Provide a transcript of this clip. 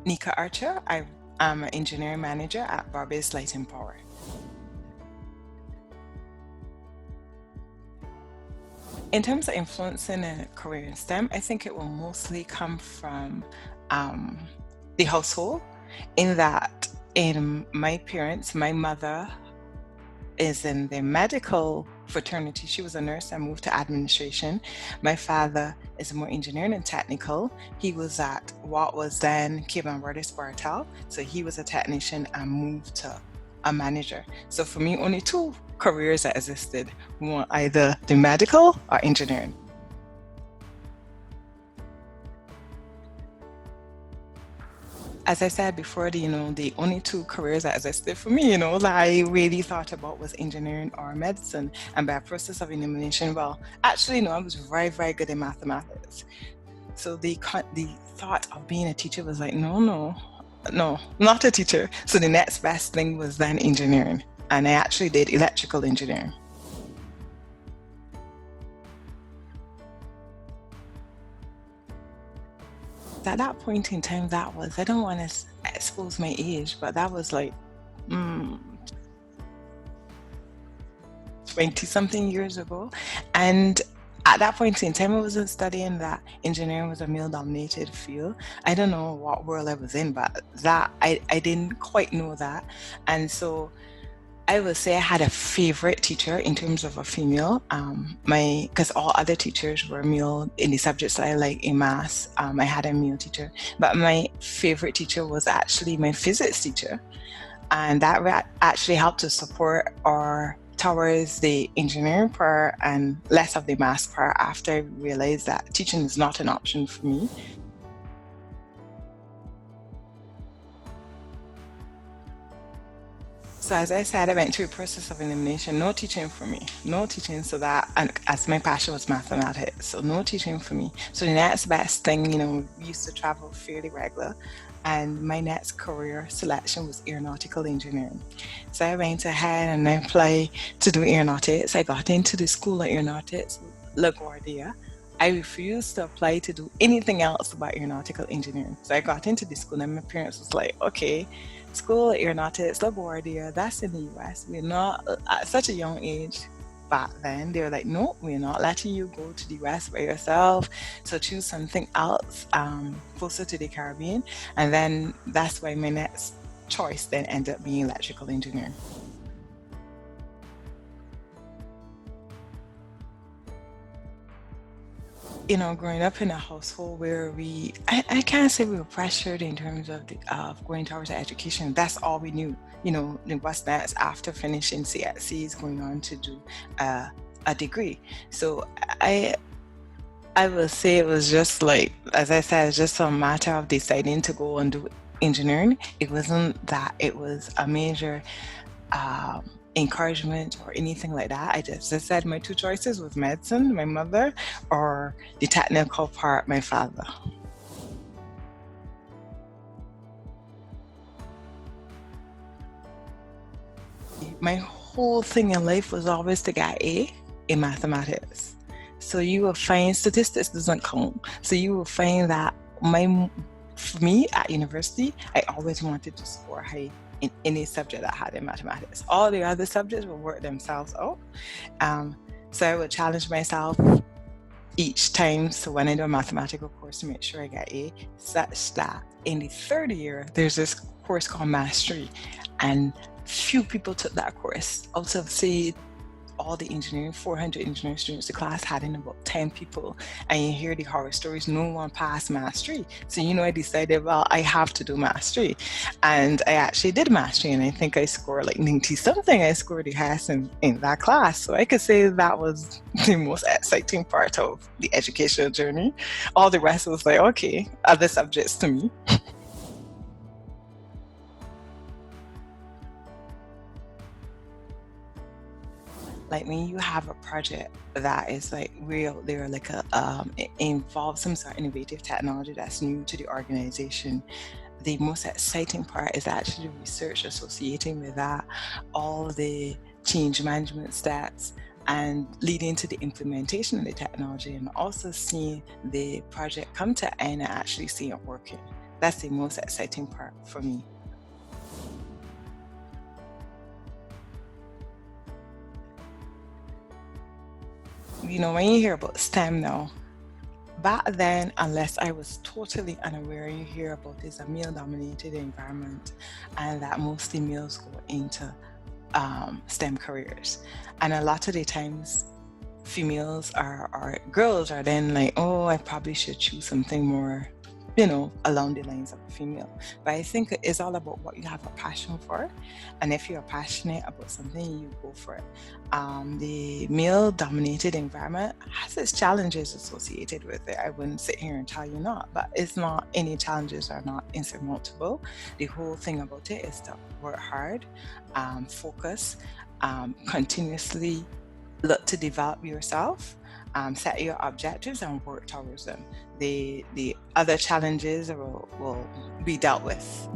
Nneka Archer. I am an engineering manager at Barbados Light and Power. In terms of influencing a career in STEM, I think it will mostly come from the household, in that in my parents, my mother is in the medical fraternity. She was a nurse and moved to administration. My father is more engineering and technical. He was at what was then Barbados. So he was a technician and moved to a manager. So for me, only two careers that existed, one either the medical or engineering. As I said before, the only two careers that existed for me, that I really thought about was engineering or medicine. And by a process of elimination, well, actually, no, I was very, very good in mathematics. So the thought of being a teacher was like, no, not a teacher. So the next best thing was then engineering. And I actually did electrical engineering. At that point in time, I don't want to expose my age, but that was like 20 something years ago. And at that point in time, I wasn't studying that engineering was a male dominated field. I don't know what world I was in, but that I didn't quite know that. And I would say I had a favorite teacher in terms of a female, because all other teachers were male in the subjects that I like in maths. I had a male teacher, but my favorite teacher was actually my physics teacher. And that actually helped to support our towards the engineering part and less of the maths part after I realized that teaching is not an option for me. So as I said, I went through a process of elimination. No teaching for me. No teaching, so that, and as my passion was mathematics, so no teaching for me. So the next best thing, we used to travel fairly regular, and my next career selection was aeronautical engineering. So I went ahead and I applied to do aeronautics. I got into the School of Aeronautics, LaGuardia. I refused to apply to do anything else but aeronautical engineering. So I got into the school and my parents was like, okay, School of Aeronautics, LaGuardia, that's in the US. We're not, at such a young age back then, they were like, no, we're not letting you go to the US by yourself. So choose something else closer to the Caribbean. And then that's why my next choice then ended up being electrical engineering. Growing up in a household where I can't say we were pressured in terms of going towards education. That's all we knew. What's next after finishing CSCs, going on to do a degree. So I will say it was just like, as I said, it's just a matter of deciding to go and do engineering. It wasn't that it was a major encouragement or anything like that. I just said my two choices was medicine, my mother, or the technical part, my father. My whole thing in life was always to get A in mathematics. So you will find statistics doesn't count. So you will find that for me at university, I always wanted to score high in any subject that I had in mathematics. All the other subjects will work themselves out. So I would challenge myself each time. So when I do a mathematical course to make sure I get A, such that in the third year, there's this course called Mastery. And few people took that course. Out of, say, all the 400 engineering students, the class had in about 10 people, and you hear the horror stories. No one passed mastery. So I decided, well, I have to do mastery, and I actually did mastery, and I think I scored like 90 something. I scored the highest in that class. So I could say that was the most exciting part of the educational journey. All the rest was like, okay, other subjects to me. Like when you have a project that is like real, they're like it involves some sort of innovative technology that's new to the organization. The most exciting part is actually research associating with that, all the change management steps, and leading to the implementation of the technology, and also seeing the project come to end and actually seeing it working. That's the most exciting part for me. You know, when you hear about STEM now, back then, unless I was totally unaware, you hear about it's a male dominated environment and that mostly males go into STEM careers. And a lot of the times, females or girls are then like, oh, I probably should choose something more, you know, along the lines of a female. But I think it's all about what you have a passion for. And if you're passionate about something, you go for it. The male dominated environment has its challenges associated with it. I wouldn't sit here and tell you not, but it's not, any challenges are not insurmountable. The whole thing about it is to work hard, focus, continuously look to develop yourself, set your objectives and work towards them. The other challenges will be dealt with.